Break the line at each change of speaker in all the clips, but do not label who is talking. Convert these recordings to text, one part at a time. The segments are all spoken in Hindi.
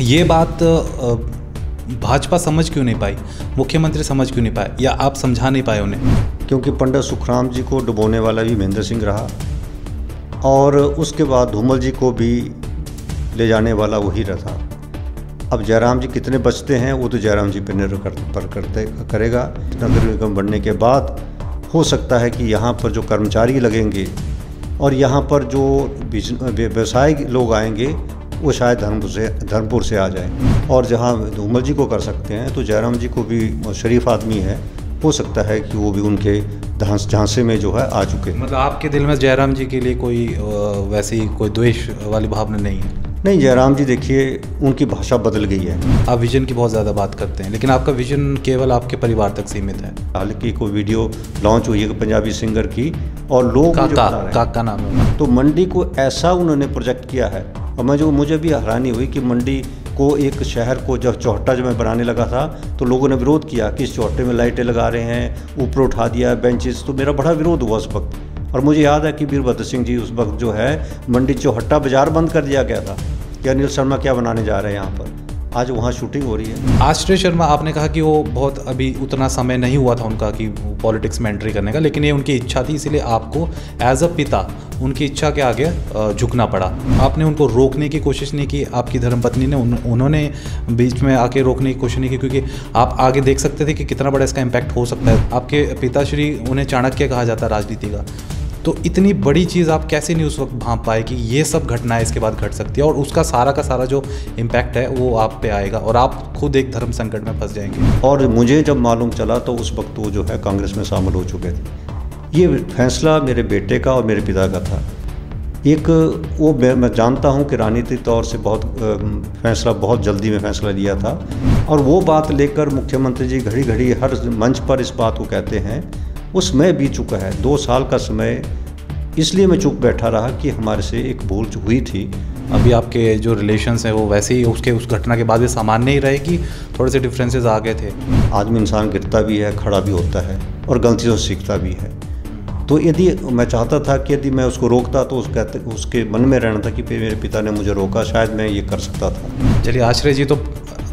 ये बात भाजपा समझ क्यों नहीं पाई, मुख्यमंत्री समझ क्यों नहीं पाए, या आप समझा नहीं पाए उन्हें?
क्योंकि पंडित सुखराम जी को डुबोने वाला भी महेंद्र सिंह रहा और उसके बाद धूमल जी को भी ले जाने वाला वही रहा। अब जयराम जी कितने बचते हैं वो तो जयराम जी पर निर्भर करेगा। नगर निगम बनने के बाद हो सकता है कि यहाँ पर जो कर्मचारी लगेंगे और यहाँ पर जो व्यवसायिक लोग आएंगे वो शायद धर्मपुर से आ जाए, और जहाँ धूमल जी को कर सकते हैं तो जयराम जी को भी शरीफ आदमी है, हो सकता है कि वो भी उनके झांसे में जो है आ चुके।
मतलब आपके दिल में जयराम जी के लिए कोई वैसी कोई द्वेष वाली भावना नहीं है?
नहीं, जयराम जी देखिए उनकी भाषा बदल गई है।
आप विजन की बहुत ज़्यादा बात करते हैं, लेकिन आपका विजन केवल आपके परिवार तक सीमित है।
हालांकि कोई वीडियो लॉन्च हुई है पंजाबी सिंगर की और लोग
काका नाम है,
तो मंडी को ऐसा उन्होंने प्रोजेक्ट किया है। और मुझे भी हैरानी हुई कि मंडी को एक शहर को जब चौहट्टा जब मैं बनाने लगा था तो लोगों ने विरोध किया कि इस चौहट्टे में लाइटें लगा रहे हैं, ऊपर उठा दिया बेंचेस, तो मेरा बड़ा विरोध हुआ उस वक्त। और मुझे याद है कि वीरभद्र सिंह जी उस वक्त जो है मंडी चौहट्टा बाजार बंद कर दिया गया था कि अनिल शर्मा क्या बनाने जा रहे हैं यहाँ पर। आज वहाँ शूटिंग हो रही है।
आश्रय शर्मा, आपने कहा कि वो बहुत अभी उतना समय नहीं हुआ था उनका कि पॉलिटिक्स में एंट्री करने का, लेकिन ये उनकी इच्छा थी, इसीलिए आपको एज अ पिता उनकी इच्छा के आगे झुकना पड़ा। आपने उनको रोकने की कोशिश नहीं की, आपकी धर्मपत्नी ने उन्होंने बीच में आके रोकने की कोशिश नहीं की, क्योंकि आप आगे देख सकते थे कि कितना बड़ा इसका इम्पैक्ट हो सकता है। आपके पिताश्री, उन्हें चाणक्य कहा जाता है राजनीति का, तो इतनी बड़ी चीज़ आप कैसे नहीं उस वक्त भांप पाए कि ये सब घटनाएं इसके बाद घट सकती है, और उसका सारा का सारा जो इम्पैक्ट है वो आप पे आएगा और आप खुद एक धर्म संकट में फंस जाएंगे।
और मुझे जब मालूम चला तो उस वक्त वो जो है कांग्रेस में शामिल हो चुके थे। ये फैसला मेरे बेटे का और मेरे पिता का था। एक वो मैं जानता हूँ कि राजनीतिक तौर से फैसला बहुत जल्दी में फैसला लिया था, और वो बात लेकर मुख्यमंत्री जी घड़ी घड़ी हर मंच पर इस बात को कहते हैं। वो समय बीत चुका है, 2 साल का समय, इसलिए मैं चुप बैठा रहा कि हमारे से एक भूल हुई थी।
अभी आपके जो रिलेशंस हैं वो वैसे ही उस घटना के बाद भी सामान्य ही रहे कि थोड़े से डिफरेंसेस आ गए थे?
आदमी इंसान गिरता भी है, खड़ा भी होता है और गलतियों से सीखता भी है। तो यदि मैं चाहता था कि यदि मैं उसको रोकता तो उसके मन में रहना था कि मेरे पिता ने मुझे रोका, शायद मैं ये कर सकता था।
चलिए, आश्रय जी तो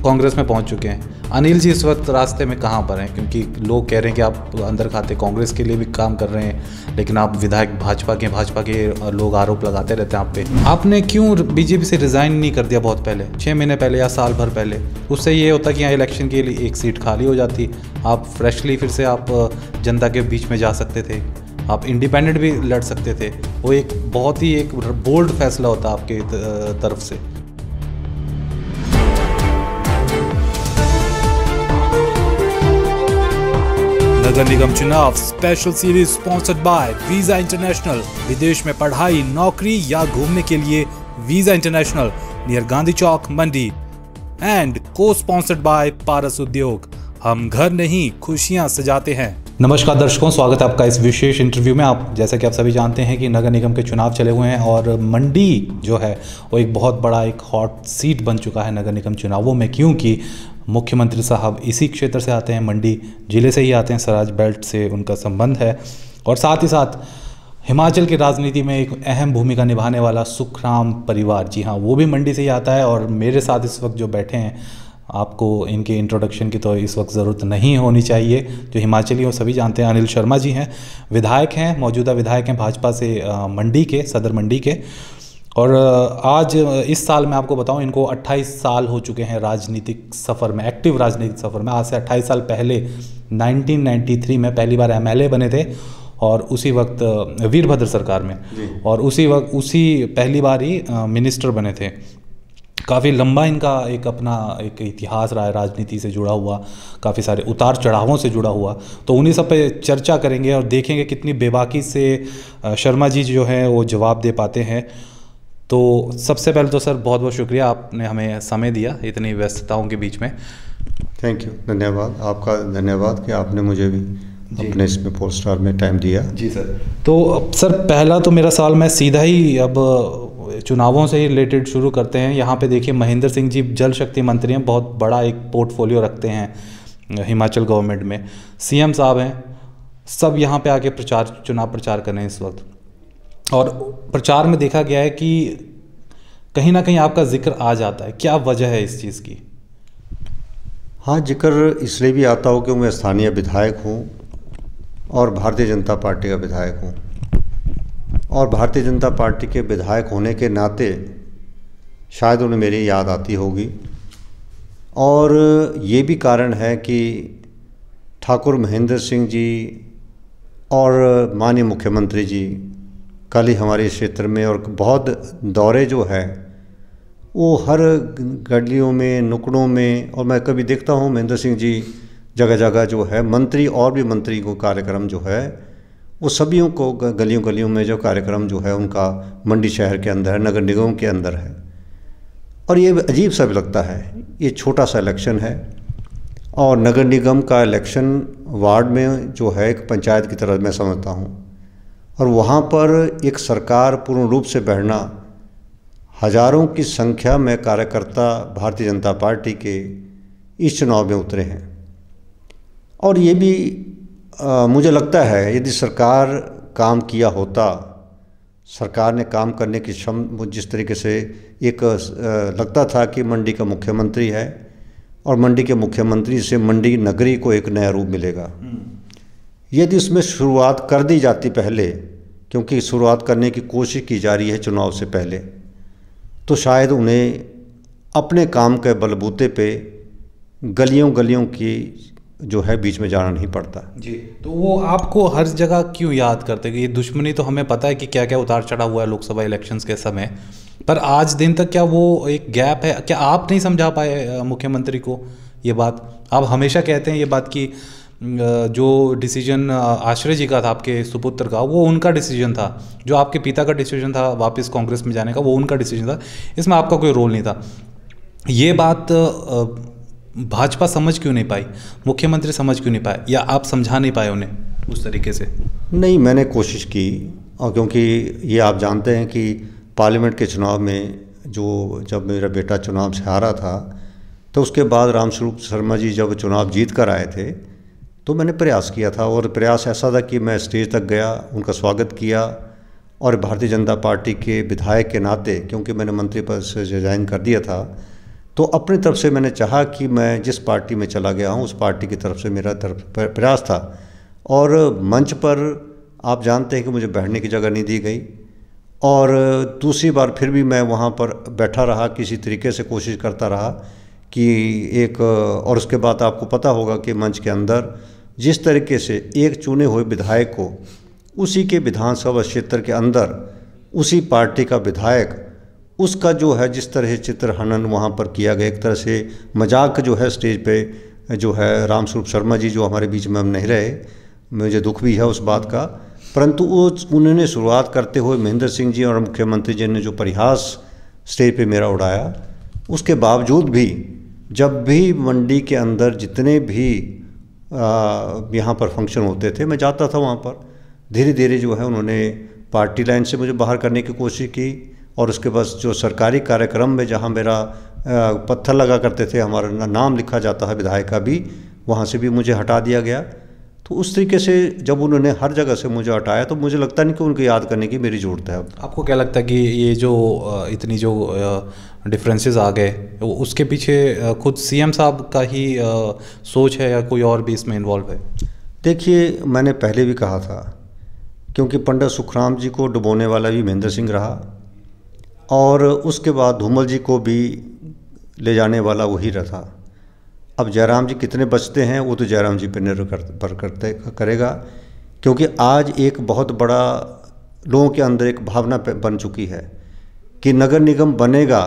कांग्रेस में पहुंच चुके हैं, अनिल जी इस वक्त रास्ते में कहाँ पर हैं? क्योंकि लोग कह रहे हैं कि आप अंदर खाते कांग्रेस के लिए भी काम कर रहे हैं, लेकिन आप विधायक भाजपा के लोग आरोप लगाते रहते हैं आप पे। आपने क्यों बीजेपी से रिज़ाइन नहीं कर दिया बहुत पहले, 6 महीने पहले या साल भर पहले? उससे ये होता कि यहाँ इलेक्शन के लिए एक सीट खाली हो जाती, आप फ्रेशली फिर से आप जनता के बीच में जा सकते थे, आप इंडिपेंडेंट भी लड़ सकते थे। वो एक बहुत ही एक बोल्ड फैसला होता आपके तरफ से। नगर निगम चुनाव special series sponsored by visa international. विदेश में पढ़ाई, नौकरी या घूमने के लिए visa international, near Gandhi Chowk, Mandi. And को स्पॉन्सर्ड बाय पारस उद्योग। हम घर नहीं, खुशियां सजाते हैं। नमस्कार दर्शकों, स्वागत है आपका इस विशेष इंटरव्यू में। आप जैसा कि आप सभी जानते हैं कि नगर निगम के चुनाव चले हुए हैं और मंडी जो है वो एक बहुत बड़ा एक हॉट सीट बन चुका है नगर निगम चुनावों में, क्योंकि मुख्यमंत्री साहब इसी क्षेत्र से आते हैं, मंडी जिले से ही आते हैं, सराज बेल्ट से उनका संबंध है। और साथ ही साथ हिमाचल की राजनीति में एक अहम भूमिका निभाने वाला सुखराम परिवार, जी हाँ, वो भी मंडी से ही आता है। और मेरे साथ इस वक्त जो बैठे हैं, आपको इनके इंट्रोडक्शन की तो इस वक्त ज़रूरत नहीं होनी चाहिए, जो हिमाचली हो सभी जानते हैं। अनिल शर्मा जी हैं, विधायक हैं, मौजूदा विधायक हैं भाजपा से मंडी के, सदर मंडी के। और आज इस साल मैं आपको बताऊं, इनको 28 साल हो चुके हैं राजनीतिक सफ़र में, एक्टिव राजनीतिक सफ़र में। आज से 28 साल पहले 1993 में पहली बार MLA बने थे, और उसी वक्त वीरभद्र सरकार में, और उसी पहली बार ही मिनिस्टर बने थे। काफ़ी लंबा इनका एक अपना एक इतिहास रहा है राजनीति से जुड़ा हुआ, काफ़ी सारे उतार चढ़ावों से जुड़ा हुआ। तो उन्हीं सब पे चर्चा करेंगे और देखेंगे कितनी बेबाकी से शर्मा जी जो हैं वो जवाब दे पाते हैं। तो सबसे पहले तो सर बहुत बहुत शुक्रिया, आपने हमें समय दिया इतनी व्यस्तताओं के बीच में।
थैंक यू, धन्यवाद आपका, धन्यवाद कि आपने मुझे भी अपने इसमें पोस्टर में टाइम दिया।
जी सर। तो सर पहला तो मेरा सवाल मैं सीधा ही अब चुनावों से ही रिलेटेड शुरू करते हैं। यहाँ पे देखिए, महेंद्र सिंह जी जल शक्ति मंत्री हैं, बहुत बड़ा एक पोर्टफोलियो रखते हैं हिमाचल गवर्नमेंट में। CM साहब हैं, सब यहाँ पे आके चुनाव प्रचार कर रहे हैं इस वक्त। और प्रचार में देखा गया है कि कहीं ना कहीं आपका जिक्र आ जाता है, क्या वजह है इस चीज़ की?
हाँ, जिक्र इसलिए भी आता हो कि मैं स्थानीय विधायक हूँ और भारतीय जनता पार्टी का विधायक हूँ, और भारतीय जनता पार्टी के विधायक होने के नाते शायद उन्हें मेरी याद आती होगी। और ये भी कारण है कि ठाकुर महेंद्र सिंह जी और माननीय मुख्यमंत्री जी कल ही हमारे क्षेत्र में, और बहुत दौरे जो है वो हर गलियों में, नुकड़ों में, और मैं कभी देखता हूँ महेंद्र सिंह जी जगह जगह जो है मंत्री और भी मंत्री को कार्यक्रम जो है वो सभी को गलियों गलियों में जो कार्यक्रम जो है उनका मंडी शहर के अंदर है, नगर निगम के अंदर है। और ये अजीब सा भी लगता है, ये छोटा सा इलेक्शन है और नगर निगम का इलेक्शन वार्ड में जो है एक पंचायत की तरह मैं समझता हूँ, और वहाँ पर एक सरकार पूर्ण रूप से बैठना, हजारों की संख्या में कार्यकर्ता भारतीय जनता पार्टी के इस चुनाव में उतरे हैं। और ये भी मुझे लगता है यदि सरकार काम किया होता, सरकार ने काम करने की जिस तरीके से एक लगता था कि मंडी का मुख्यमंत्री है और मंडी के मुख्यमंत्री से मंडी नगरी को एक नया रूप मिलेगा, यदि उसमें शुरुआत कर दी जाती पहले, क्योंकि शुरुआत करने की कोशिश की जा रही है चुनाव से पहले, तो शायद उन्हें अपने काम के बलबूते पे गलियों गलियों की जो है बीच में जाना नहीं पड़ता
जी। तो वो आपको हर जगह क्यों याद करते कि ये दुश्मनी, तो हमें पता है कि क्या क्या उतार चढ़ा हुआ है लोकसभा इलेक्शंस के समय, पर आज दिन तक क्या वो एक गैप है? क्या आप नहीं समझा पाए मुख्यमंत्री को ये बात? आप हमेशा कहते हैं ये बात कि जो डिसीजन आश्रय जी का था, आपके सुपुत्र का, वो उनका डिसीजन था, जो आपके पिता का डिसीजन था वापस कांग्रेस में जाने का, वो उनका डिसीजन था, इसमें आपका कोई रोल नहीं था। ये बात भाजपा समझ क्यों नहीं पाई, मुख्यमंत्री समझ क्यों नहीं पाए, या आप समझा नहीं पाए उन्हें उस तरीके से?
नहीं, मैंने कोशिश की, और क्योंकि ये आप जानते हैं कि पार्लियामेंट के चुनाव में जब मेरा बेटा चुनाव से हारा था, तो उसके बाद रामस्वरूप शर्मा जी जब चुनाव जीत कर आए थे, तो मैंने प्रयास किया था, और प्रयास ऐसा था कि मैं स्टेज तक गया, उनका स्वागत किया, और भारतीय जनता पार्टी के विधायक के नाते, क्योंकि मैंने मंत्री पद से रिजाइन कर दिया था, तो अपनी तरफ से मैंने चाहा कि मैं जिस पार्टी में चला गया हूँ उस पार्टी की तरफ से मेरा प्रयास था। और मंच पर आप जानते हैं कि मुझे बैठने की जगह नहीं दी गई, और दूसरी बार फिर भी मैं वहाँ पर बैठा रहा, किसी तरीके से कोशिश करता रहा कि और उसके बाद आपको पता होगा कि मंच के अंदर जिस तरीके से एक चुने हुए विधायक को उसी के विधानसभा क्षेत्र के अंदर उसी पार्टी का विधायक, उसका जो है जिस तरह चित्र हनन वहाँ पर किया गया, एक तरह से मजाक जो है स्टेज पे जो है, रामस्वरूप शर्मा जी जो हमारे बीच में हम नहीं रहे, मुझे दुख भी है उस बात का, परंतु उन्होंने शुरुआत करते हुए महेंद्र सिंह जी और मुख्यमंत्री जी ने जो परिहास स्टेज पे मेरा उड़ाया, उसके बावजूद भी जब भी मंडी के अंदर जितने भी यहाँ पर फंक्शन होते थे मैं जाता था वहाँ पर, धीरे धीरे जो है उन्होंने पार्टी लाइन से मुझे बाहर करने की कोशिश की, और उसके बाद जो सरकारी कार्यक्रम में जहाँ मेरा पत्थर लगा करते थे, हमारा नाम लिखा जाता है विधायक का भी, वहाँ से भी मुझे हटा दिया गया। तो उस तरीके से जब उन्होंने हर जगह से मुझे हटाया, तो मुझे लगता नहीं कि उनको याद करने की मेरी ज़रूरत है अब।
आपको क्या लगता है कि ये जो इतनी जो डिफरेंसेस आ गए, उसके पीछे खुद सीएम साहब का ही सोच है, या कोई और भी इसमें इन्वॉल्व है?
देखिए, मैंने पहले भी कहा था, क्योंकि पंडित सुखराम जी को डुबोने वाला भी महेंद्र सिंह रहा, और उसके बाद धूमल जी को भी ले जाने वाला वही रहा। अब जयराम जी कितने बचते हैं वो तो जयराम जी पर निर्भर करेगा, क्योंकि आज एक बहुत बड़ा लोगों के अंदर एक भावना बन चुकी है कि नगर निगम बनेगा,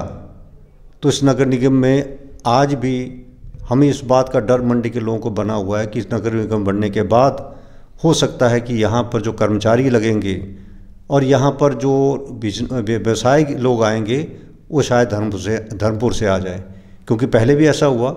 तो इस नगर निगम में आज भी हमें इस बात का डर मंडी के लोगों को बना हुआ है कि इस नगर निगम बनने के बाद हो सकता है कि यहाँ पर जो कर्मचारी लगेंगे और यहाँ पर जो व्यवसायिक लोग आएंगे वो शायद धर्मपुर से आ जाए, क्योंकि पहले भी ऐसा हुआ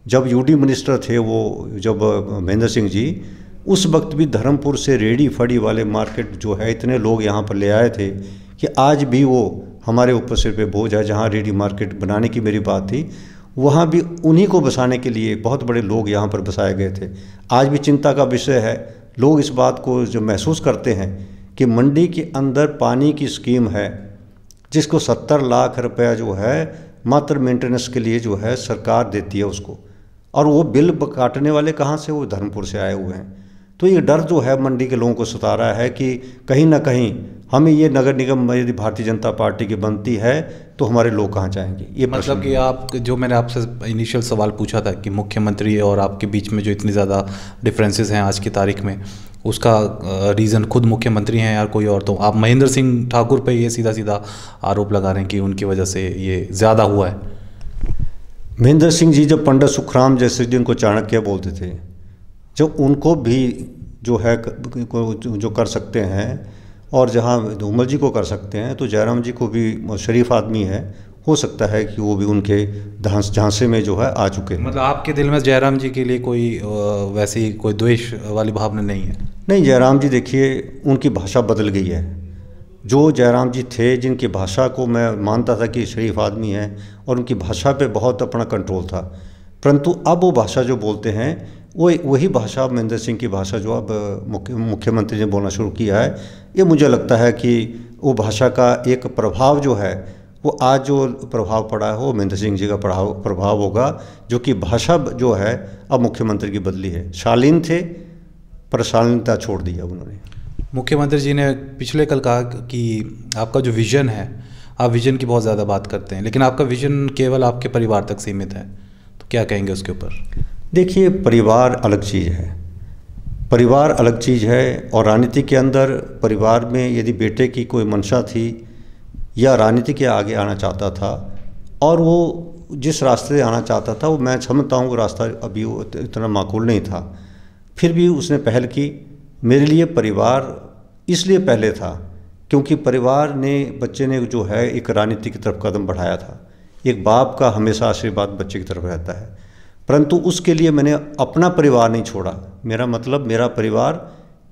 जब यूडी मिनिस्टर थे वो, जब महेंद्र सिंह जी, उस वक्त भी धर्मपुर से रेडी फड़ी वाले मार्केट जो है इतने लोग यहाँ पर ले आए थे कि आज भी वो हमारे ऊपर सिर पे बोझ है। जहाँ रेडी मार्केट बनाने की मेरी बात थी, वहाँ भी उन्हीं को बसाने के लिए बहुत बड़े लोग यहाँ पर बसाए गए थे। आज भी चिंता का विषय है, लोग इस बात को जो महसूस करते हैं कि मंडी के अंदर पानी की स्कीम है, जिसको 70 लाख रुपया जो है मात्र मेंटेनेंस के लिए जो है सरकार देती है उसको, और वो बिल काटने वाले कहाँ से, वो धर्मपुर से आए हुए हैं। तो ये डर जो है मंडी के लोगों को सता रहा है कि कहीं ना कहीं हमें ये नगर निगम यदि भारतीय जनता पार्टी की बनती है तो हमारे लोग कहाँ जाएंगे। ये
मतलब कि आप, जो मैंने आपसे इनिशियल सवाल पूछा था कि मुख्यमंत्री और आपके बीच में जो इतनी ज़्यादा डिफरेंसेस हैं आज की तारीख में, उसका रीज़न खुद मुख्यमंत्री हैं या कोई और? तो आप महेंद्र सिंह ठाकुर पे ये सीधा सीधा आरोप लगा रहे हैं कि उनकी वजह से ये ज़्यादा हुआ है।
महेंद्र सिंह जी जब पंडित सुखराम जैसे जिनको चाणक्य बोलते थे, जब उनको भी जो है जो कर सकते हैं और जहाँ धूमल जी को कर सकते हैं, तो जयराम जी को भी, शरीफ आदमी है, हो सकता है कि वो भी उनके झांसे में जो है आ चुके हैं।
मतलब आपके दिल में जयराम जी के लिए कोई वैसी कोई द्वेष वाली भावना नहीं है?
नहीं, जयराम जी देखिए उनकी भाषा बदल गई है। जो जयराम जी थे, जिनकी भाषा को मैं मानता था कि शरीफ आदमी हैं और उनकी भाषा पे बहुत अपना कंट्रोल था, परंतु अब वो भाषा जो बोलते हैं वो वही भाषा महेंद्र सिंह की भाषा जो अब मुख्यमंत्री ने बोलना शुरू किया है। ये मुझे लगता है कि वो भाषा का एक प्रभाव जो है, वो आज जो प्रभाव पड़ा है वो महेंद्र सिंह जी का प्रभाव होगा, जो कि भाषा जो है अब मुख्यमंत्री की बदली है। शालीन थे पर शालीनता छोड़ दिया उन्होंने।
मुख्यमंत्री जी ने पिछले कल कहा कि आपका जो विज़न है, आप विज़न की बहुत ज़्यादा बात करते हैं, लेकिन आपका विज़न केवल आपके परिवार तक सीमित है, तो क्या कहेंगे उसके ऊपर?
देखिए, परिवार अलग चीज़ है, परिवार अलग चीज़ है, और राजनीति के अंदर परिवार में यदि बेटे की कोई मंशा थी या राजनीति के आगे आना चाहता था और वो जिस रास्ते से आना चाहता था, वो मैं समझता हूँ वो रास्ता अभी इतना माकूल नहीं था, फिर भी उसने पहल की। मेरे लिए परिवार इसलिए पहले था क्योंकि परिवार ने, बच्चे ने जो है एक राजनीति की तरफ कदम बढ़ाया था। एक बाप का हमेशा आशीर्वाद बच्चे की तरफ रहता है, परंतु उसके लिए मैंने अपना परिवार नहीं छोड़ा। मेरा मतलब, मेरा परिवार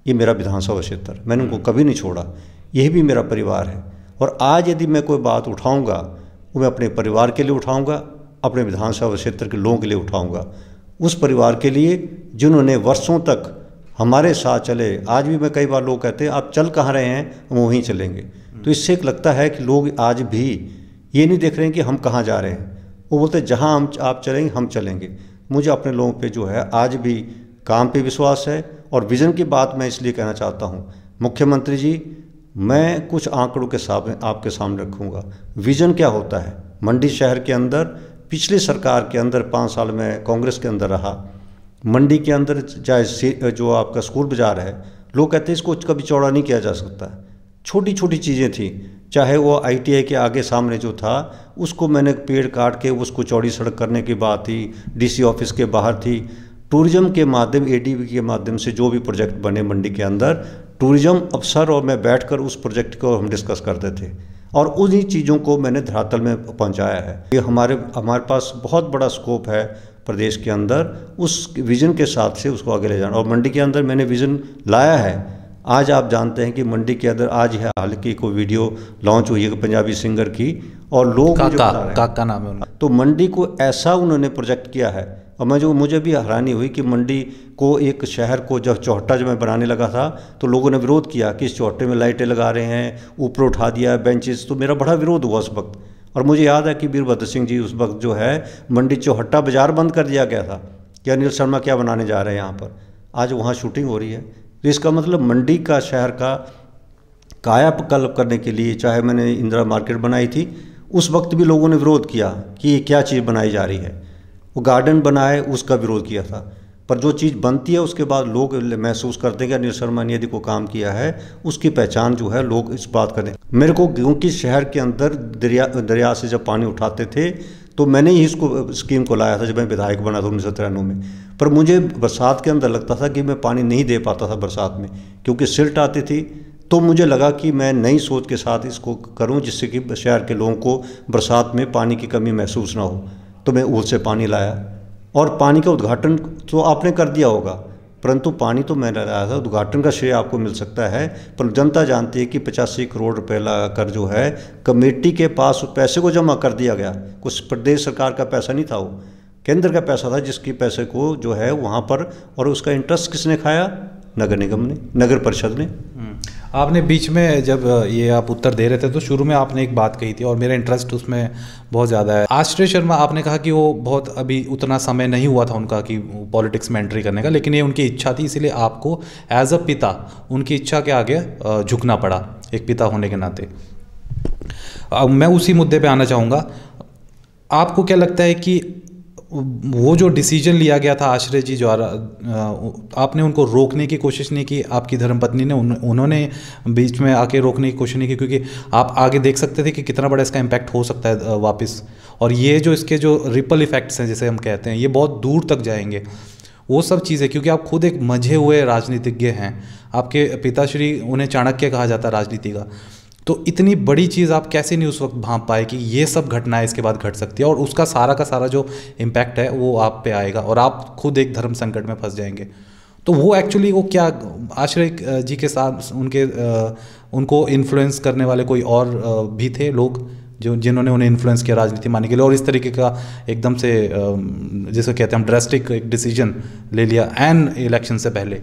ये मेरा विधानसभा क्षेत्र, मैंने उनको कभी नहीं छोड़ा, यही भी मेरा परिवार है। और आज यदि मैं कोई बात उठाऊंगा, वो मैं अपने परिवार के लिए उठाऊंगा, अपने विधानसभा क्षेत्र के लोगों के लिए उठाऊंगा, उस परिवार के लिए जिन्होंने वर्षों तक हमारे साथ चले। आज भी मैं कई बार लोग कहते हैं आप चल कहाँ रहे हैं, हम वहीं चलेंगे। तो इससे एक लगता है कि लोग आज भी ये नहीं देख रहे हैं कि हम कहाँ जा रहे हैं, वो बोलते हैं जहाँ आप चलेंगे हम चलेंगे। मुझे अपने लोगों पे जो है आज भी काम पे विश्वास है। और विज़न की बात मैं इसलिए कहना चाहता हूँ, मुख्यमंत्री जी, मैं कुछ आंकड़ों के सामने आपके सामने रखूँगा। विज़न क्या होता है मंडी शहर के अंदर? पिछली सरकार के अंदर 5 साल में कांग्रेस के अंदर रहा, मंडी के अंदर चाहे जो आपका स्कूल बाज़ार है, लोग कहते हैं इसको कभी चौड़ा नहीं किया जा सकता। छोटी छोटी चीज़ें थी, चाहे वो ITI के आगे सामने जो था उसको मैंने पेड़ काट के उसको चौड़ी सड़क करने की बात थी, DC ऑफिस के बाहर थी। टूरिज़्म के माध्यम, ADB के माध्यम से जो भी प्रोजेक्ट बने मंडी के अंदर, टूरिज़्म अफसर और मैं बैठकर उस प्रोजेक्ट को हम डिस्कस करते थे और उन्हीं चीज़ों को मैंने धरातल में पहुंचाया है। ये हमारे पास बहुत बड़ा स्कोप है प्रदेश के अंदर, उस विज़न के साथ से उसको आगे ले जाना। और मंडी के अंदर मैंने विज़न लाया है। आज आप जानते हैं कि मंडी के अंदर आज है हाल की कोई वीडियो लॉन्च हुई है पंजाबी सिंगर की, और लोग
काका नाम है उनका।
तो मंडी को ऐसा उन्होंने प्रोजेक्ट किया है। और मुझे भी हैरानी हुई कि मंडी को, एक शहर को जब चौहट्टा जब मैं बनाने लगा था तो लोगों ने विरोध किया कि इस चौहट्टे में लाइटें लगा रहे हैं, ऊपर उठा दिया बेंचेस, तो मेरा बड़ा विरोध हुआ उस वक्त। और मुझे याद है कि वीरभद्र सिंह जी उस वक्त जो है मंडी चौहट्टा बाज़ार बंद कर दिया गया था कि अनिल शर्मा क्या बनाने जा रहे हैं यहाँ पर। आज वहाँ शूटिंग हो रही है। तो इसका मतलब मंडी का, शहर का कायाकल्प करने के लिए, चाहे मैंने इंदिरा मार्केट बनाई थी, उस वक्त भी लोगों ने विरोध किया कि ये क्या चीज़ बनाई जा रही है। वो गार्डन बनाए, उसका विरोध किया था। पर जो चीज़ बनती है उसके बाद लोग महसूस करते हैं कि अनिल शर्मा ने यदि को काम किया है, उसकी पहचान जो है लोग इस बात करें। मेरे को, क्योंकि शहर के अंदर दरिया से जब पानी उठाते थे तो मैंने ही इसको स्कीम को लाया था जब मैं विधायक बना था 1993 में। पर मुझे बरसात के अंदर लगता था कि मैं पानी नहीं दे पाता था बरसात में, क्योंकि सिल्ट आती थी। तो मुझे लगा कि मैं नई सोच के साथ इसको करूं, जिससे कि शहर के लोगों को बरसात में पानी की कमी महसूस ना हो। तो मैं ऊल से पानी लाया, और पानी का उद्घाटन तो आपने कर दिया होगा, परंतु पानी तो मैंने लाया था। उद्घाटन का श्रेय आपको मिल सकता है, पर जनता जानती है कि 85 करोड़ रुपये लगाकर जो है कमेटी के पास उस पैसे को जमा कर दिया गया। कुछ प्रदेश सरकार का पैसा नहीं था, वो केंद्र का पैसा था, जिसकी पैसे को जो है वहाँ पर, और उसका इंटरेस्ट किसने खाया? नगर निगम ने, नगर परिषद ने।
आपने बीच में जब ये आप उत्तर दे रहे थे तो शुरू में आपने एक बात कही थी और मेरा इंटरेस्ट उसमें बहुत ज़्यादा है। आश्रय शर्मा, आपने कहा कि वो बहुत अभी उतना समय नहीं हुआ था उनका कि पॉलिटिक्स में एंट्री करने का, लेकिन ये उनकी इच्छा थी, इसीलिए आपको एज अ पिता उनकी इच्छा के आगे झुकना पड़ा एक पिता होने के नाते। मैं उसी मुद्दे पे आना चाहूँगा। आपको क्या लगता है कि वो जो डिसीजन लिया गया था आश्रय जी द्वारा, आपने उनको रोकने की कोशिश नहीं की? आपकी धर्मपत्नी ने उन्होंने बीच में आके रोकने की कोशिश नहीं की? क्योंकि आप आगे देख सकते थे कि कितना बड़ा इसका इम्पैक्ट हो सकता है वापस, और ये जो इसके जो रिपल इफेक्ट्स हैं जिसे हम कहते हैं, ये बहुत दूर तक जाएंगे। वो सब चीज़ें, क्योंकि आप खुद एक मंझे हुए राजनीतिज्ञ हैं, आपके पिताश्री, उन्हें चाणक्य कहा जाता है राजनीति का, तो इतनी बड़ी चीज़ आप कैसे नहीं उस वक्त भांप पाए कि ये सब घटनाएं इसके बाद घट सकती है, और उसका सारा का सारा जो इम्पैक्ट है वो आप पे आएगा और आप खुद एक धर्म संकट में फंस जाएंगे। तो वो एक्चुअली वो क्या आश्रय जी के साथ उनको इन्फ्लुएंस करने वाले कोई और भी थे लोग जिन्होंने उन्हें इन्फ्लुएंस किया राजनीति मानने के लिए, और इस तरीके का एकदम से जिसे कहते हैं हम ड्रास्टिक एक डिसीजन ले लिया एन इलेक्शन से पहले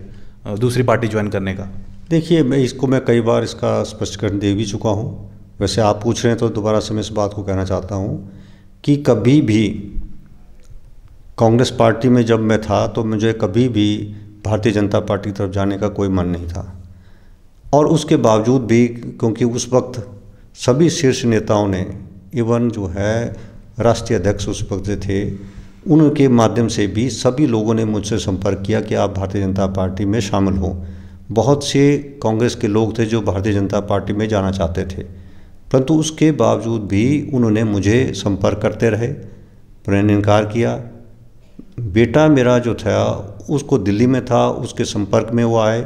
दूसरी पार्टी ज्वाइन करने का?
देखिए, मैं कई बार इसका स्पष्टीकरण दे भी चुका हूँ। वैसे आप पूछ रहे हैं तो दोबारा से मैं इस बात को कहना चाहता हूँ कि कभी भी कांग्रेस पार्टी में जब मैं था तो मुझे कभी भी भारतीय जनता पार्टी की तरफ जाने का कोई मन नहीं था, और उसके बावजूद भी, क्योंकि उस वक्त सभी शीर्ष नेताओं ने, इवन जो है राष्ट्रीय अध्यक्ष उस वक्त थे, उनके माध्यम से भी सभी लोगों ने मुझसे संपर्क किया कि आप भारतीय जनता पार्टी में शामिल हों। बहुत से कांग्रेस के लोग थे जो भारतीय जनता पार्टी में जाना चाहते थे, परंतु उसके बावजूद भी उन्होंने मुझे संपर्क करते रहे, मैंने इनकार किया। बेटा मेरा जो था उसको दिल्ली में था, उसके संपर्क में वो आए,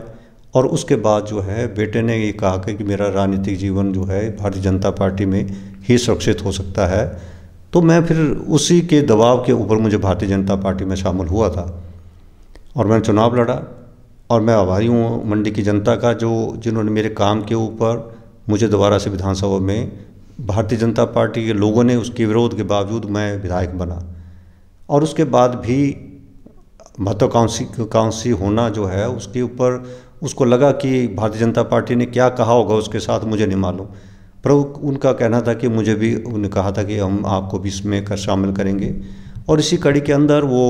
और उसके बाद जो है बेटे ने ये कहा कि मेरा राजनीतिक जीवन जो है भारतीय जनता पार्टी में ही सुरक्षित हो सकता है। तो मैं फिर उसी के दबाव के ऊपर मुझे भारतीय जनता पार्टी में शामिल हुआ था और मैंने चुनाव लड़ा। और मैं आभारी हूँ मंडी की जनता का, जिन्होंने मेरे काम के ऊपर मुझे दोबारा से विधानसभा में, भारतीय जनता पार्टी के लोगों ने उसके विरोध के बावजूद मैं विधायक बना, और उसके बाद भी महत्वाकांक्षी होना जो है उसके ऊपर उसको लगा कि भारतीय जनता पार्टी ने क्या कहा होगा उसके साथ, मुझे नहीं मालूम, पर उनका कहना था कि मुझे भी, उन्होंने कहा था कि हम आपको भी इसमें शामिल करेंगे, और इसी कड़ी के अंदर वो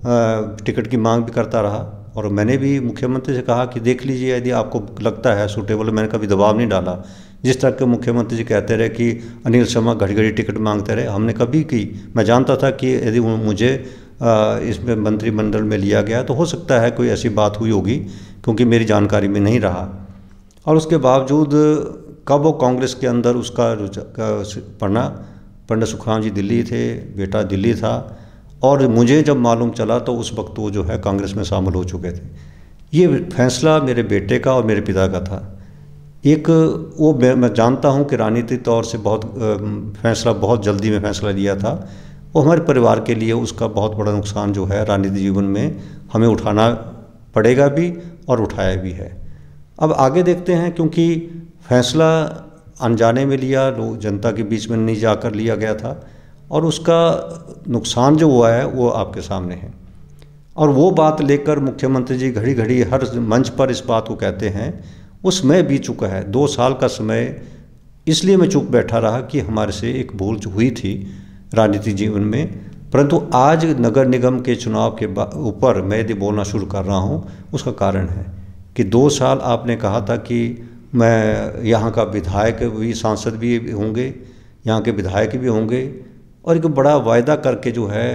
टिकट की मांग भी करता रहा। और मैंने भी मुख्यमंत्री से कहा कि देख लीजिए यदि आपको लगता है सूटेबल। मैंने कभी दबाव नहीं डाला, जिस तरह के मुख्यमंत्री जी कहते रहे कि अनिल शर्मा घड़ी घड़ी टिकट मांगते रहे, हमने कभी की। मैं जानता था कि यदि मुझे इसमें मंत्रिमंडल में लिया गया तो हो सकता है कोई ऐसी बात हुई होगी, क्योंकि मेरी जानकारी में नहीं रहा। और उसके बावजूद कब वो कांग्रेस के अंदर उसका पढ़ना, पंडित सुखराम जी दिल्ली थे, बेटा दिल्ली था, और मुझे जब मालूम चला तो उस वक्त वो जो है कांग्रेस में शामिल हो चुके थे। ये फैसला मेरे बेटे का और मेरे पिता का था। एक वो मैं जानता हूँ कि राजनीतिक तौर से बहुत जल्दी में फैसला लिया था, वो हमारे परिवार के लिए उसका बहुत बड़ा नुकसान जो है राजनीतिक जीवन में हमें उठाना पड़ेगा भी और उठाया भी है। अब आगे देखते हैं, क्योंकि फैसला अनजाने में लिया, लोग जनता के बीच में नहीं जाकर लिया गया था, और उसका नुकसान जो हुआ है वो आपके सामने है। और वो बात लेकर मुख्यमंत्री जी घड़ी घड़ी हर मंच पर इस बात को कहते हैं, वो समय बीत चुका है। 2 साल का समय इसलिए मैं चुप बैठा रहा कि हमारे से एक भूल हुई थी राजनीतिक जीवन में, परंतु आज नगर निगम के चुनाव के ऊपर मैं यदि बोलना शुरू कर रहा हूँ, उसका कारण है कि 2 साल आपने कहा था कि मैं यहाँ का विधायक भी, सांसद भी होंगे, यहाँ के विधायक भी होंगे, और एक बड़ा वायदा करके जो है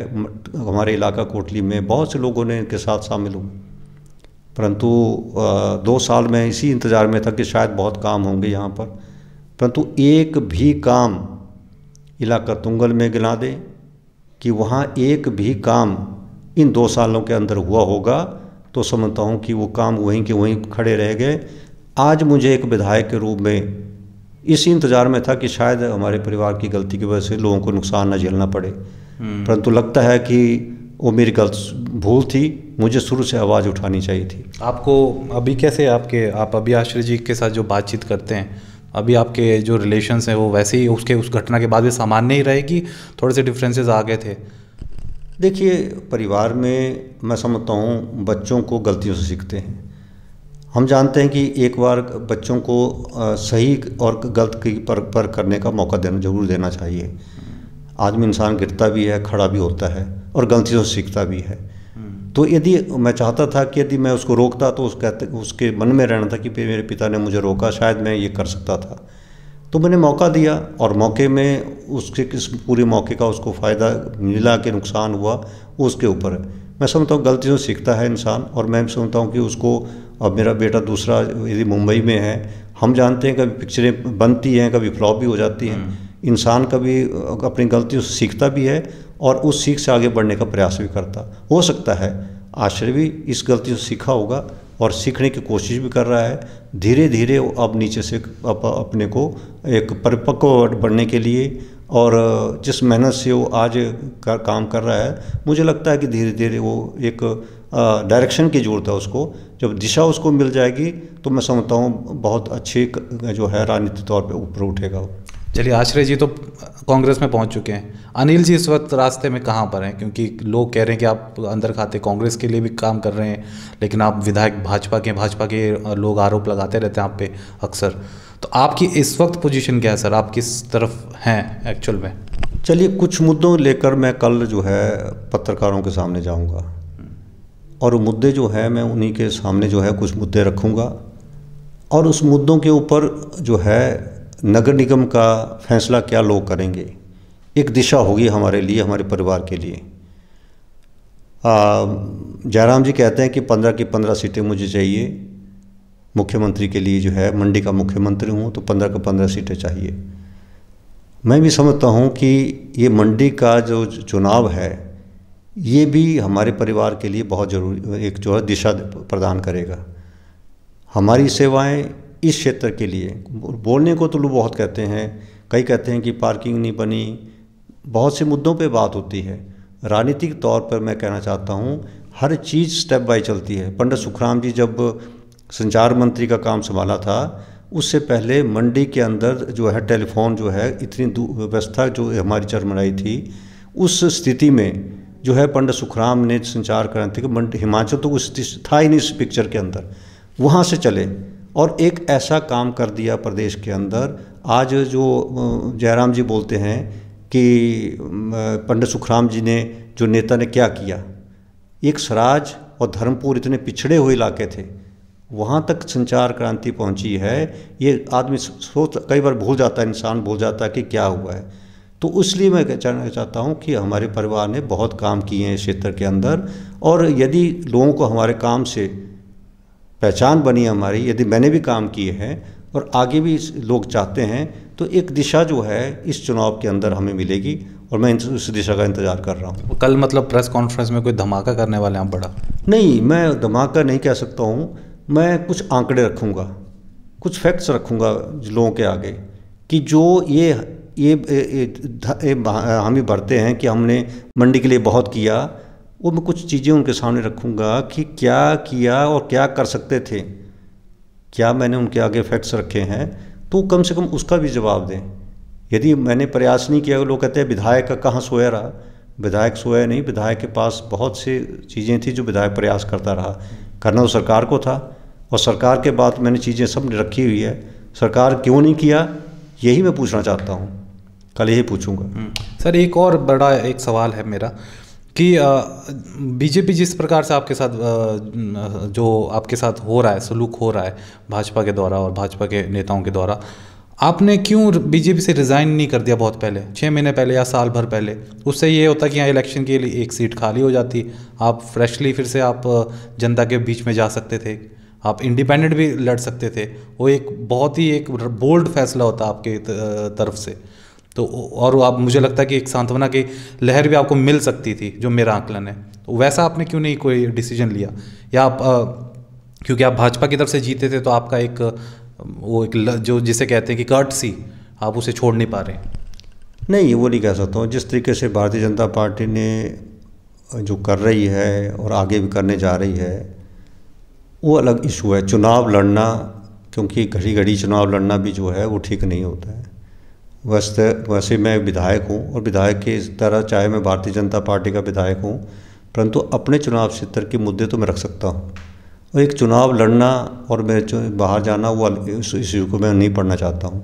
हमारे इलाका कोटली में बहुत से लोगों ने इनके साथ शामिल हुए, परंतु 2 साल में इसी इंतज़ार में था कि शायद बहुत काम होंगे यहाँ पर, परंतु एक भी काम इलाका तुंगल में गिना दें कि वहाँ एक भी काम इन 2 सालों के अंदर हुआ होगा तो समझता हूँ कि वो काम वहीं के वहीं खड़े रह गए। आज मुझे एक विधायक के रूप में इसी इंतज़ार में था कि शायद हमारे परिवार की गलती की वजह से लोगों को नुकसान न झेलना पड़े, परंतु लगता है कि वो मेरी भूल थी, मुझे शुरू से आवाज़ उठानी चाहिए थी।
आपको अभी कैसे आप अभी आश्रय जी के साथ जो बातचीत करते हैं, अभी आपके जो रिलेशंस हैं वो वैसे ही उस घटना के बाद भी सामान्य ही रहे कि थोड़े से डिफरेंसेस आ गए थे?
देखिए, परिवार में मैं समझता हूँ बच्चों को गलतियों से सीखते हैं। हम जानते हैं कि एक बार बच्चों को सही और गलत की पर करने का मौका जरूर देना चाहिए। आदमी इंसान गिरता भी है, खड़ा भी होता है और गलतियों से सीखता भी है। तो यदि मैं चाहता था कि यदि मैं उसको रोकता तो उसके मन में रहना था कि मेरे पिता ने मुझे रोका, शायद मैं ये कर सकता था। तो मैंने मौका दिया और मौके में उसके पूरे मौके का उसको फ़ायदा मिला कि नुकसान हुआ, वो उसके ऊपर है। मैं समझता हूँ गलतियों से सीखता है इंसान, और मैं समझता हूँ कि उसको, अब मेरा बेटा दूसरा यदि मुंबई में है, हम जानते हैं कभी पिक्चरें बनती हैं, कभी फ्लॉप भी हो जाती हैं। इंसान कभी अपनी गलतियों से सीखता भी है और उस सीख से आगे बढ़ने का प्रयास भी करता। हो सकता है आश्रय भी इस गलती से सीखा होगा और सीखने की कोशिश भी कर रहा है। धीरे धीरे वो अब नीचे से अपने को एक परिपक्व बनने के लिए, और जिस मेहनत से वो आज काम कर रहा है, मुझे लगता है कि धीरे धीरे वो एक डायरेक्शन की ज़रूरत है उसको। जब दिशा उसको मिल जाएगी तो मैं समझता हूँ बहुत अच्छी जो है राजनीतिक तौर पे ऊपर उठेगा वो।
चलिए, आश्रय जी तो कांग्रेस में पहुंच चुके हैं, अनिल जी इस वक्त रास्ते में कहाँ पर हैं? क्योंकि लोग कह रहे हैं कि आप अंदर खाते कांग्रेस के लिए भी काम कर रहे हैं, लेकिन आप विधायक भाजपा के लोग आरोप लगाते रहते हैं आप पे अक्सर। तो आपकी इस वक्त पोजीशन क्या है सर? आप किस तरफ हैं एक्चुअल में?
चलिए, कुछ मुद्दों लेकर मैं कल जो है पत्रकारों के सामने जाऊँगा, और मुद्दे जो है मैं उन्हीं के सामने जो है कुछ मुद्दे रखूँगा, और उस मुद्दों के ऊपर जो है नगर निगम का फैसला क्या लोग करेंगे, एक दिशा होगी हमारे लिए, हमारे परिवार के लिए। जयराम जी कहते हैं कि 15 की 15 सीटें मुझे चाहिए, मुख्यमंत्री के लिए जो है, मंडी का मुख्यमंत्री हूँ तो 15 की 15 सीटें चाहिए। मैं भी समझता हूँ कि ये मंडी का जो चुनाव है, ये भी हमारे परिवार के लिए बहुत ज़रूरी एक जो है दिशा प्रदान करेगा। हमारी सेवाएं इस क्षेत्र के लिए, बोलने को तो लोग बहुत कहते हैं, कई कहते हैं कि पार्किंग नहीं बनी, बहुत से मुद्दों पे बात होती है। राजनीतिक तौर पर मैं कहना चाहता हूँ हर चीज़ स्टेप बाय चलती है। पंडित सुखराम जी जब संचार मंत्री का काम संभाला था, उससे पहले मंडी के अंदर जो है टेलीफोन जो है इतनी व्यवस्था जो हमारी चरमराई थी, उस स्थिति में जो है पंडित सुखराम ने संचार क्रांति कि मंडी हिमाचल तो कुछ था ही नहीं इस पिक्चर के अंदर, वहाँ से चले और एक ऐसा काम कर दिया प्रदेश के अंदर। आज जो जयराम जी बोलते हैं कि पंडित सुखराम जी ने जो नेता ने क्या किया, एक सराज और धर्मपुर इतने पिछड़े हुए इलाके थे, वहाँ तक संचार क्रांति पहुँची है। ये आदमी कई बार भूल जाता है, इंसान भूल जाता है कि क्या हुआ है। तो इसलिए मैं कहना चाहता हूँ कि हमारे परिवार ने बहुत काम किए हैं इस क्षेत्र के अंदर, और यदि लोगों को हमारे काम से पहचान बनी हमारी, यदि मैंने भी काम किए हैं और आगे भी लोग चाहते हैं, तो एक दिशा जो है इस चुनाव के अंदर हमें मिलेगी, और मैं उस दिशा का इंतज़ार कर रहा हूँ।
कल मतलब प्रेस कॉन्फ्रेंस में कोई धमाका करने वाले हैं बड़ा? नहीं,
मैं धमाका नहीं कह सकता हूँ। मैं कुछ आंकड़े रखूँगा, कुछ फैक्ट्स रखूँगा लोगों के आगे, कि जो ये हम भरते हैं कि हमने मंडी के लिए बहुत किया, वो मैं कुछ चीज़ें उनके सामने रखूँगा कि क्या किया और क्या कर सकते थे, क्या मैंने उनके आगे फैक्ट्स रखे हैं, तो कम से कम उसका भी जवाब दें। यदि मैंने प्रयास नहीं किया, लोग कहते हैं विधायक का कहाँ सोया रहा, विधायक सोया नहीं, विधायक के पास बहुत सी चीज़ें थी जो विधायक प्रयास करता रहा। करना तो सरकार को था, और सरकार के बाद मैंने चीज़ें सब रखी हुई है। सरकार क्यों नहीं किया, यही मैं पूछना चाहता हूँ, कल यही पूछूँगा।
सर, एक और बड़ा एक सवाल है मेरा कि बीजेपी जिस प्रकार से आपके साथ जो आपके साथ हो रहा है, सलूक हो रहा है भाजपा के द्वारा और भाजपा के नेताओं के द्वारा, आपने क्यों बीजेपी से रिज़ाइन नहीं कर दिया बहुत पहले, 6 महीने पहले या साल भर पहले? उससे ये होता कि यहाँ इलेक्शन के लिए एक सीट खाली हो जाती, आप फ्रेशली फिर से आप जनता के बीच में जा सकते थे, आप इंडिपेंडेंट भी लड़ सकते थे। वो एक बहुत ही एक बोल्ड फैसला होता आपके तरफ से, तो और आप, मुझे लगता है कि एक सांत्वना की लहर भी आपको मिल सकती थी, जो मेरा आकलन है। तो वैसा आपने क्यों नहीं कोई डिसीजन लिया? या आप क्योंकि आप भाजपा की तरफ से जीते थे, तो आपका एक वो एक जो जिसे कहते हैं कि कर्टसी, आप उसे छोड़ नहीं पा रहे?
नहीं, वो नहीं कह सकता हूँ। जिस तरीके से भारतीय जनता पार्टी ने जो कर रही है और आगे भी करने जा रही है, वो अलग इशू है। चुनाव लड़ना, क्योंकि घड़ी घड़ी चुनाव लड़ना भी जो है वो ठीक नहीं होता है। वैसे मैं विधायक हूँ, और विधायक की तरह, चाहे मैं भारतीय जनता पार्टी का विधायक हूँ, परंतु अपने चुनाव क्षेत्र के मुद्दे तो मैं रख सकता हूँ। एक चुनाव लड़ना और मैं बाहर जाना, वो इस इश्यू को मैं नहीं पढ़ना चाहता हूँ।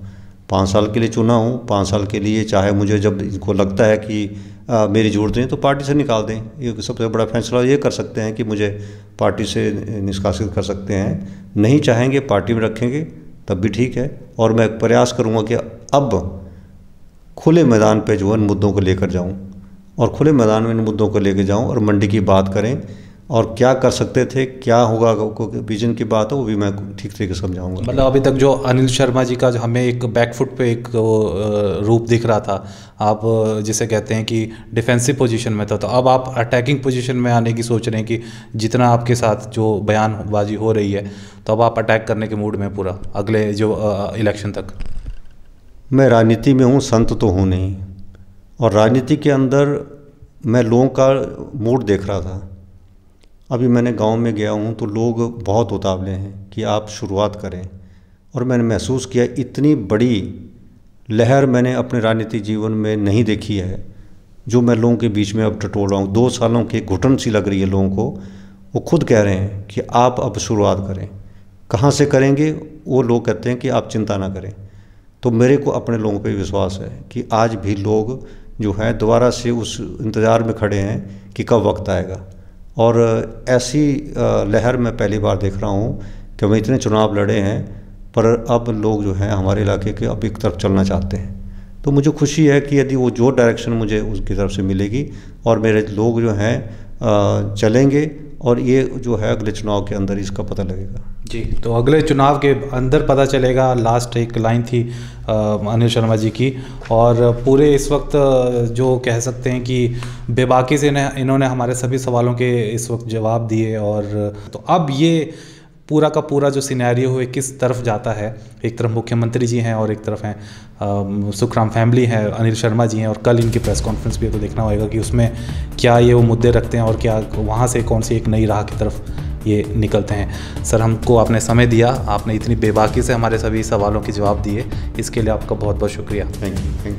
5 साल के लिए चुना हूँ, 5 साल के लिए चाहे मुझे जब इनको लगता है कि मेरी ज़रूरत नहीं तो पार्टी से निकाल दें। ये सबसे बड़ा फैसला ये कर सकते हैं कि मुझे पार्टी से निष्कासित कर सकते हैं। नहीं चाहेंगे पार्टी में रखेंगे तब भी ठीक है। और मैं प्रयास करूँगा कि अब खुले मैदान पे जो है इन मुद्दों को लेकर जाऊँ और खुले मैदान में इन मुद्दों को लेकर जाऊँ और मंडी की बात करें और क्या कर सकते थे, क्या होगा, विजन की बात है वो भी मैं ठीक तरीके से समझाऊंगा।
मतलब अभी तक जो अनिल शर्मा जी का जो हमें एक बैकफुट पे एक रूप दिख रहा था, आप जिसे कहते हैं कि डिफेंसिव पोजीशन में था, तो अब आप अटैकिंग पोजीशन में आने की सोच रहे हैं कि जितना आपके साथ जो बयानबाजी हो रही है तो अब आप अटैक करने के मूड में पूरा अगले जो इलेक्शन तक।
मैं राजनीति में हूँ, संत तो हूँ नहीं, और राजनीति के अंदर मैं लोगों का मूड देख रहा था। अभी मैंने गांव में गया हूं तो लोग बहुत उतावले हैं कि आप शुरुआत करें, और मैंने महसूस किया इतनी बड़ी लहर मैंने अपने राजनीतिक जीवन में नहीं देखी है जो मैं लोगों के बीच में अब टटोल रहा हूँ। 2 सालों की घुटन सी लग रही है लोगों को। वो खुद कह रहे हैं कि आप अब शुरुआत करें। कहाँ से करेंगे वो लोग कहते हैं कि आप चिंता ना करें। तो मेरे को अपने लोगों पे विश्वास है कि आज भी लोग जो है दोबारा से उस इंतज़ार में खड़े हैं कि कब वक्त आएगा। और ऐसी लहर मैं पहली बार देख रहा हूँ कि हम इतने चुनाव लड़े हैं पर अब लोग जो हैं हमारे इलाके के अब एक तरफ चलना चाहते हैं। तो मुझे खुशी है कि यदि वो जो डायरेक्शन मुझे उसकी तरफ से मिलेगी और मेरे लोग जो हैं चलेंगे, और ये जो है अगले चुनाव के अंदर इसका पता लगेगा।
जी, तो अगले चुनाव के अंदर पता चलेगा। लास्ट एक लाइन थी अनिल शर्मा जी की, और पूरे इस वक्त जो कह सकते हैं कि बेबाकी से इन्होंने हमारे सभी सवालों के इस वक्त जवाब दिए। और तो अब ये पूरा का पूरा जो सिनेरियो है किस तरफ जाता है, एक तरफ मुख्यमंत्री जी हैं और एक तरफ हैं सुखराम फैमिली है, अनिल शर्मा जी हैं, और कल इनकी प्रेस कॉन्फ्रेंस भी तो देखना होगा कि उसमें क्या ये वो मुद्दे रखते हैं और क्या वहाँ से कौन सी एक नई राह की तरफ ये निकलते हैं। सर, हमको आपने समय दिया, आपने इतनी बेबाकी से हमारे सभी सवालों के जवाब दिए, इसके लिए आपका बहुत बहुत शुक्रिया।
Thank you.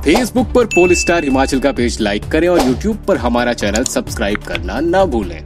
फेसबुक पर पोल स्टार हिमाचल का पेज लाइक करें और यूट्यूब पर हमारा चैनल सब्सक्राइब करना ना भूलें।